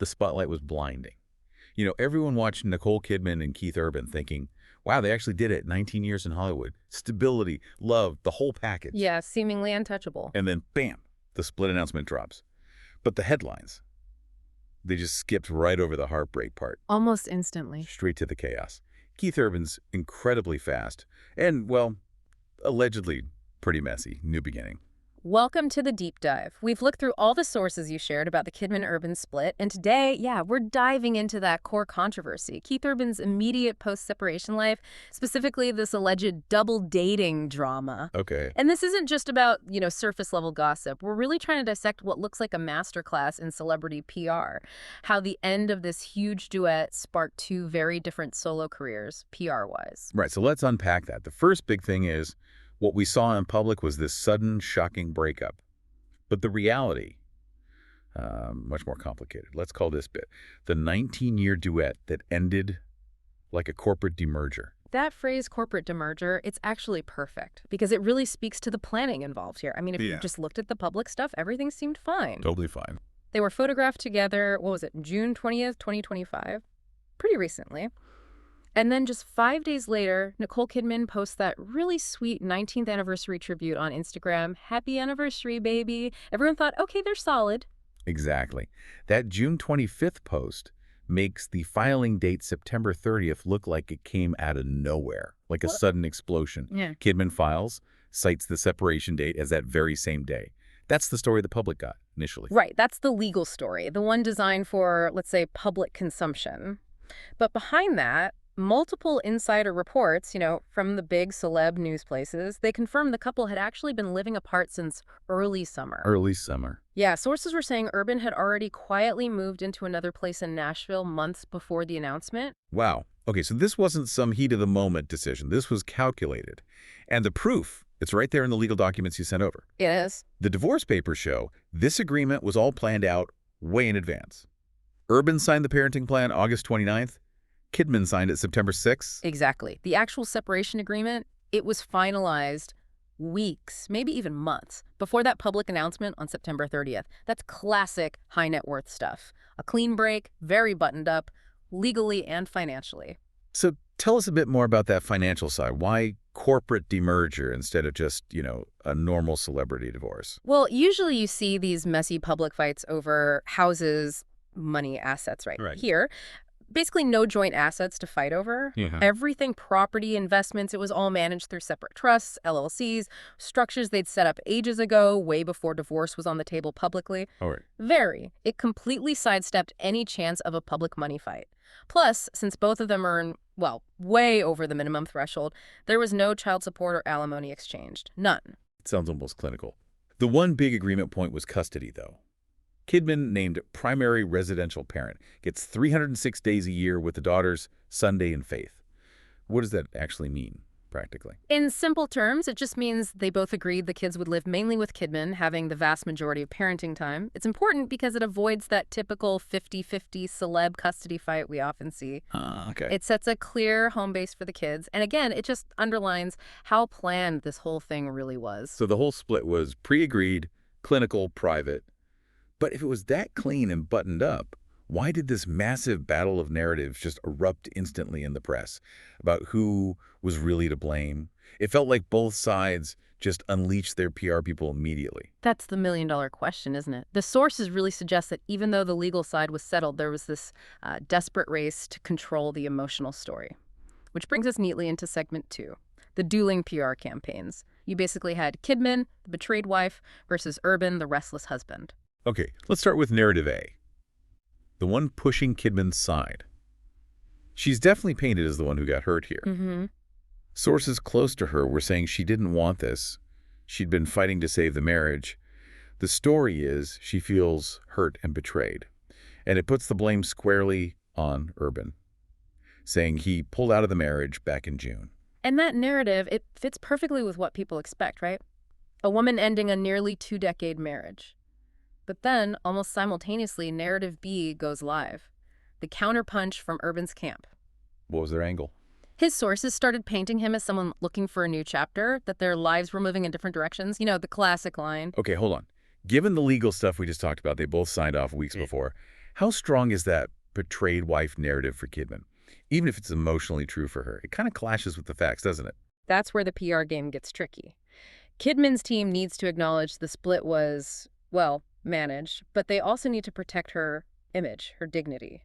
the spotlight was blinding. Everyone watched Nicole Kidman and Keith Urban thinking, wow, they actually did it. 19 years in Hollywood. Stability, love, the whole package. Yeah, seemingly untouchable. And then, bam, the split announcement drops. But the headlines, they just skipped right over the heartbreak part. Almost instantly. Straight to the chaos. Keith Urban's incredibly fast and, well, allegedly pretty messy new beginning. Welcome to the deep dive. We've looked through all the sources you shared about the Kidman-Urban split, and today, we're diving into that core controversy, Keith Urban's immediate post-separation life, specifically this alleged double dating drama. Okay. And this isn't just about, surface-level gossip. We're really trying to dissect what looks like a masterclass in celebrity PR, how the end of this huge duet sparked two very different solo careers, PR-wise. Right, so let's unpack that. The first big thing is, what we saw in public was this sudden, shocking breakup. But the reality, much more complicated. Let's call this bit the 19-year duet that ended like a corporate demerger. That phrase, corporate demerger, it's actually perfect because it really speaks to the planning involved here. I mean, if you just looked at the public stuff, everything seemed fine. Totally fine. They were photographed together, June 20th, 2025? Pretty recently. And then just 5 days later, Nicole Kidman posts that really sweet 19th anniversary tribute on Instagram. Happy anniversary, baby. Everyone thought, okay, they're solid. Exactly. That June 25th post makes the filing date September 30th look like it came out of nowhere, like a sudden explosion. Yeah. Kidman files, cites the separation date as that very same day. That's the story the public got initially. Right. That's the legal story, the one designed for, let's say, public consumption. But behind that, multiple insider reports, from the big celeb news places, they confirmed the couple had actually been living apart since early summer. Early summer. Yeah, sources were saying Urban had already quietly moved into another place in Nashville months before the announcement. Wow. Okay, so this wasn't some heat-of-the-moment decision. This was calculated. And the proof, it's right there in the legal documents you sent over. It is. The divorce papers show this agreement was all planned out way in advance. Urban signed the parenting plan August 29th. Kidman signed it September 6th. Exactly. The actual separation agreement, it was finalized weeks, maybe even months, before that public announcement on September 30th. That's classic high net worth stuff. A clean break, very buttoned up, legally and financially. So tell us a bit more about that financial side. Why corporate demerger instead of just, a normal celebrity divorce? Well, usually you see these messy public fights over houses, money, assets, right? Here, basically no joint assets to fight over. Yeah. Everything, property, investments, it was all managed through separate trusts, LLCs, structures they'd set up ages ago, way before divorce was on the table publicly. All right. It completely sidestepped any chance of a public money fight. Plus, since both of them earn, way over the minimum threshold, there was no child support or alimony exchanged. None. It sounds almost clinical. The one big agreement point was custody, though. Kidman, named primary residential parent, gets 306 days a year with the daughters Sunday and Faith. What does that actually mean, practically? In simple terms, it just means they both agreed the kids would live mainly with Kidman, having the vast majority of parenting time. It's important because it avoids that typical 50-50 celeb custody fight we often see. Okay. It sets a clear home base for the kids. And again, it just underlines how planned this whole thing really was. So the whole split was pre-agreed, clinical, private. But if it was that clean and buttoned up, why did this massive battle of narratives just erupt instantly in the press about who was really to blame? It felt like both sides just unleashed their PR people immediately. That's the million-dollar question, isn't it? The sources really suggest that even though the legal side was settled, there was this desperate race to control the emotional story. Which brings us neatly into segment 2, the dueling PR campaigns. You basically had Kidman, the betrayed wife, versus Urban, the restless husband. Okay, let's start with narrative A, the one pushing Kidman's side. She's definitely painted as the one who got hurt here. Mm-hmm. Sources close to her were saying she didn't want this. She'd been fighting to save the marriage. The story is she feels hurt and betrayed, and it puts the blame squarely on Urban, saying he pulled out of the marriage back in June. And that narrative, it fits perfectly with what people expect, right? A woman ending a nearly 2-decade marriage. But then, almost simultaneously, narrative B goes live. The counterpunch from Urban's camp. What was their angle? His sources started painting him as someone looking for a new chapter, that their lives were moving in different directions. The classic line. Okay, hold on. Given the legal stuff we just talked about, they both signed off weeks before. How strong is that betrayed wife narrative for Kidman? Even if it's emotionally true for her, it kind of clashes with the facts, doesn't it? That's where the PR game gets tricky. Kidman's team needs to acknowledge the split was, well, managed, but they also need to protect her image, her dignity.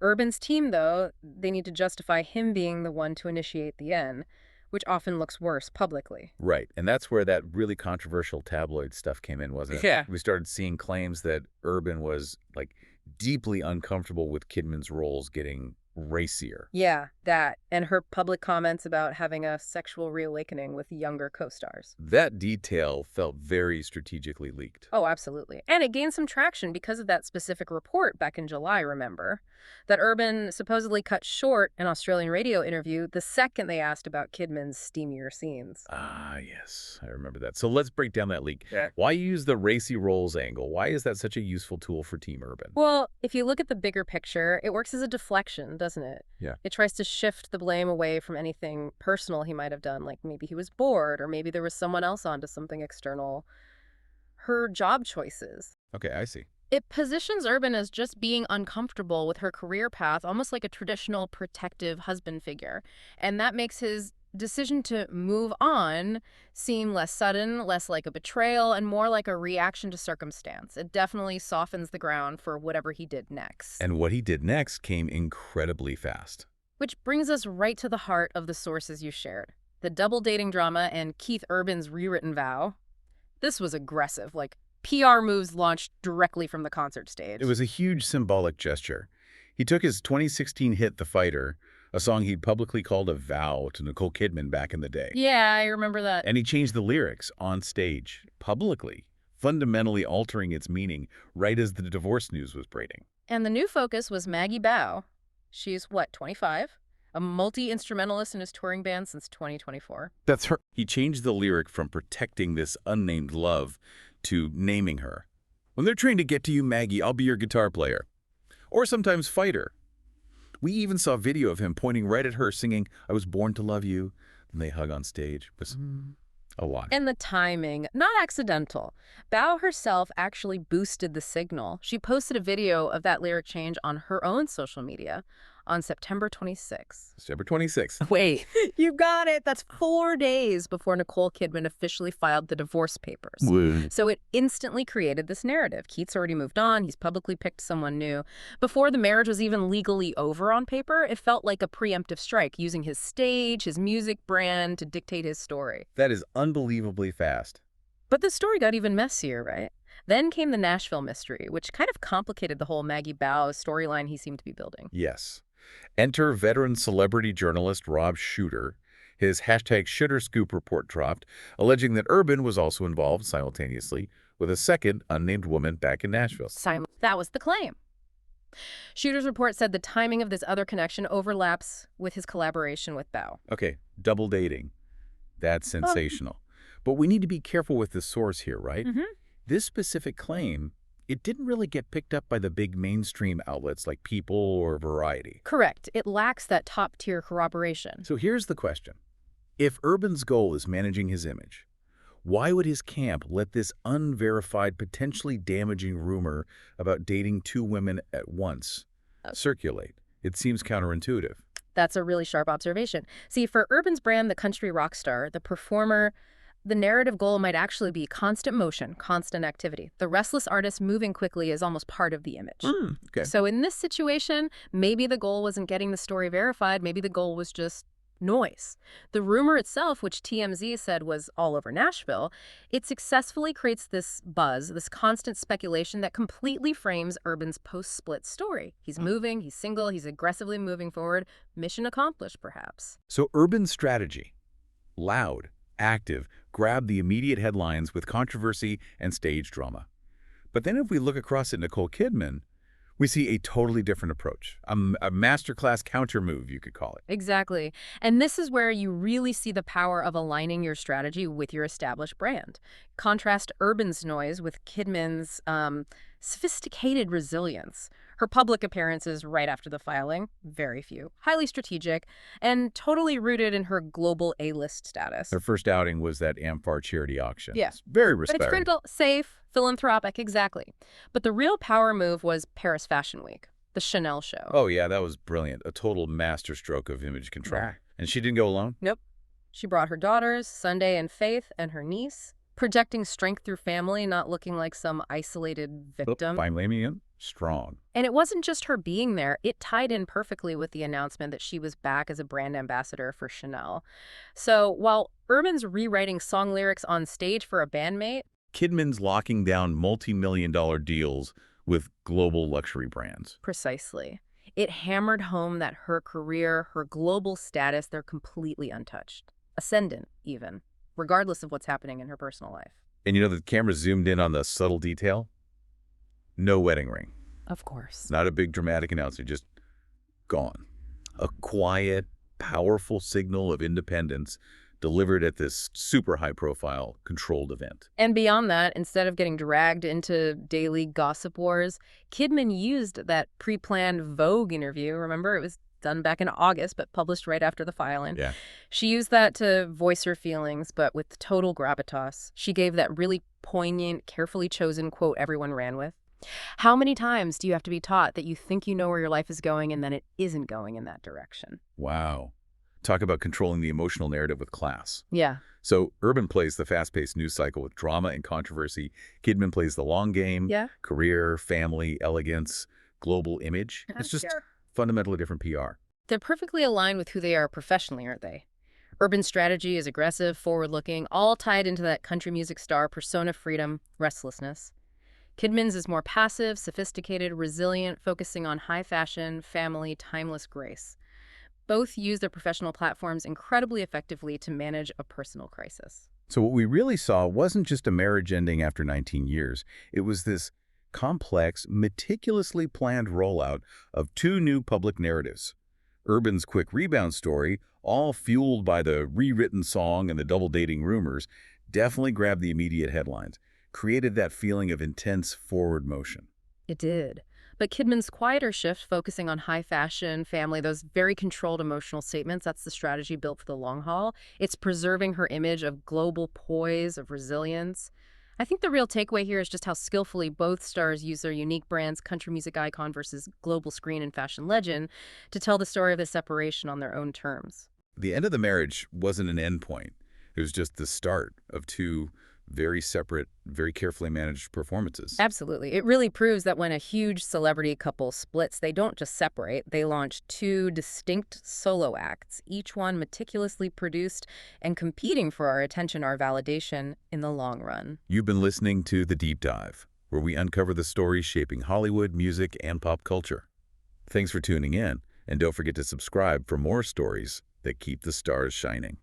Urban's team, though, they need to justify him being the one to initiate the end, which often looks worse publicly. Right, and that's where that really controversial tabloid stuff came in, wasn't it? Yeah. We started seeing claims that Urban was, like, deeply uncomfortable with Kidman's roles getting racier. Yeah, that, and her public comments about having a sexual reawakening with younger co-stars. That detail felt very strategically leaked. Oh, absolutely. And it gained some traction because of that specific report back in July, remember? That Urban supposedly cut short an Australian radio interview the second they asked about Kidman's steamier scenes. Ah, yes, I remember that. So let's break down that leak. Yeah. Why use the racy roles angle? Why is that such a useful tool for Team Urban? Well, if you look at the bigger picture, it works as a deflection, doesn't it? Yeah. It tries to shift the blame away from anything personal he might have done, like maybe he was bored or maybe there was someone else onto something external. Her job choices. Okay, I see. It positions Urban as just being uncomfortable with her career path, almost like a traditional protective husband figure. And that makes his decision to move on seem less sudden, less like a betrayal, and more like a reaction to circumstance. It definitely softens the ground for whatever he did next. And what he did next came incredibly fast. Which brings us right to the heart of the sources you shared. The double dating drama and Keith Urban's rewritten vow. This was aggressive, like PR moves launched directly from the concert stage. It was a huge symbolic gesture. He took his 2016 hit The Fighter, a song he'd publicly called a vow to Nicole Kidman back in the day. Yeah, I remember that. And he changed the lyrics on stage, publicly, fundamentally altering its meaning right as the divorce news was breaking. And the new focus was Maggie Baugh. She's, what, 25? A multi-instrumentalist in his touring band since 2024. That's her. He changed the lyric from protecting this unnamed love to naming her. When they're trying to get to you, Maggie, I'll be your guitar player. Or sometimes fighter. We even saw video of him pointing right at her singing, I was born to love you. And they hug on stage. It was a lot. And the timing, not accidental. Baugh herself actually boosted the signal. She posted a video of that lyric change on her own social media on September 26th. September 26th. Wait, you got it. That's 4 days before Nicole Kidman officially filed the divorce papers. So it instantly created this narrative. Keith's already moved on. He's publicly picked someone new. Before the marriage was even legally over on paper, it felt like a preemptive strike, using his stage, his music brand to dictate his story. That is unbelievably fast. But the story got even messier, right? Then came the Nashville mystery, which kind of complicated the whole Maggie Baugh storyline he seemed to be building. Yes. Enter veteran celebrity journalist Rob Shooter. His #Shooter Scoop report dropped, alleging that Urban was also involved simultaneously with a second unnamed woman back in Nashville. That was the claim. Shooter's report said the timing of this other connection overlaps with his collaboration with Baugh. Okay, double dating. That's sensational. But we need to be careful with the source here, right? This specific claim, it didn't really get picked up by the big mainstream outlets like People or Variety. Correct. It lacks that top-tier corroboration. So here's the question. If Urban's goal is managing his image, why would his camp let this unverified, potentially damaging rumor about dating two women at once circulate? It seems counterintuitive. That's a really sharp observation. See, for Urban's brand, the country rock star, the performer, the narrative goal might actually be constant motion, constant activity. The restless artist moving quickly is almost part of the image. Okay. So in this situation, maybe the goal wasn't getting the story verified. Maybe the goal was just noise. The rumor itself, which TMZ said was all over Nashville, it successfully creates this buzz, this constant speculation that completely frames Urban's post-split story. He's moving, he's single, he's aggressively moving forward. Mission accomplished, perhaps. So Urban's strategy, loud, active, grabbed the immediate headlines with controversy and stage drama. But then if we look across at Nicole Kidman, we see a totally different approach, a masterclass counter move, you could call it. Exactly. And this is where you really see the power of aligning your strategy with your established brand. Contrast Urban's noise with Kidman's sophisticated resilience. Her public appearances right after the filing, very few, highly strategic, and totally rooted in her global A-list status. Their first outing was that Amphar charity auction. Yeah. It's very But respectable. it's critical, safe, Philanthropic, exactly. But the real power move was Paris Fashion Week, the Chanel show. Oh, yeah, that was brilliant. A total masterstroke of image control. Nah. And she didn't go alone? Nope. She brought her daughters, Sunday and Faith, and her niece, projecting strength through family, not looking like some isolated victim. Fine, strong. And it wasn't just her being there. It tied in perfectly with the announcement that she was back as a brand ambassador for Chanel. So while Urban's rewriting song lyrics on stage for a bandmate, Kidman's locking down multi-million-dollar deals with global luxury brands. precisely, it hammered home that her career, her global status, they're completely untouched. Ascendant, even, regardless of what's happening in her personal life. And the camera zoomed in on the subtle detail? No wedding ring. Of course. Not a big dramatic announcement, just gone. A quiet, powerful signal of independence delivered at this super high-profile, controlled event. And beyond that, instead of getting dragged into daily gossip wars, Kidman used that pre-planned Vogue interview. Remember, it was done back in August, but published right after the filing. Yeah. She used that to voice her feelings, but with total gravitas. She gave that really poignant, carefully chosen quote everyone ran with. How many times do you have to be taught that you think you know where your life is going and then it isn't going in that direction? Wow. Talk about controlling the emotional narrative with class. Yeah. So Urban plays the fast-paced news cycle with drama and controversy. Kidman plays the long game, Yeah. career, family, elegance, global image. It's just fundamentally different PR. They're perfectly aligned with who they are professionally, aren't they? Urban's strategy is aggressive, forward-looking, all tied into that country music star persona freedom, restlessness. Kidman's is more passive, sophisticated, resilient, focusing on high fashion, family, timeless grace. Both use their professional platforms incredibly effectively to manage a personal crisis. So what we really saw wasn't just a marriage ending after 19 years. It was this complex, meticulously planned rollout of two new public narratives. Urban's quick rebound story, all fueled by the rewritten song and the double dating rumors, definitely grabbed the immediate headlines, created that feeling of intense forward motion. It did. But Kidman's quieter shift, focusing on high fashion, family, those very controlled emotional statements, that's the strategy built for the long haul. It's preserving her image of global poise, of resilience. I think the real takeaway here is just how skillfully both stars use their unique brands, country music icon versus global screen and fashion legend, to tell the story of the separation on their own terms. The end of the marriage wasn't an end point. It was just the start of two very separate, very carefully managed performances. Absolutely. It really proves that when a huge celebrity couple splits, they don't just separate. They launch two distinct solo acts, each one meticulously produced and competing for our attention, our validation in the long run. You've been listening to The Deep Dive, where we uncover the stories shaping Hollywood, music, and pop culture. Thanks for tuning in, and don't forget to subscribe for more stories that keep the stars shining.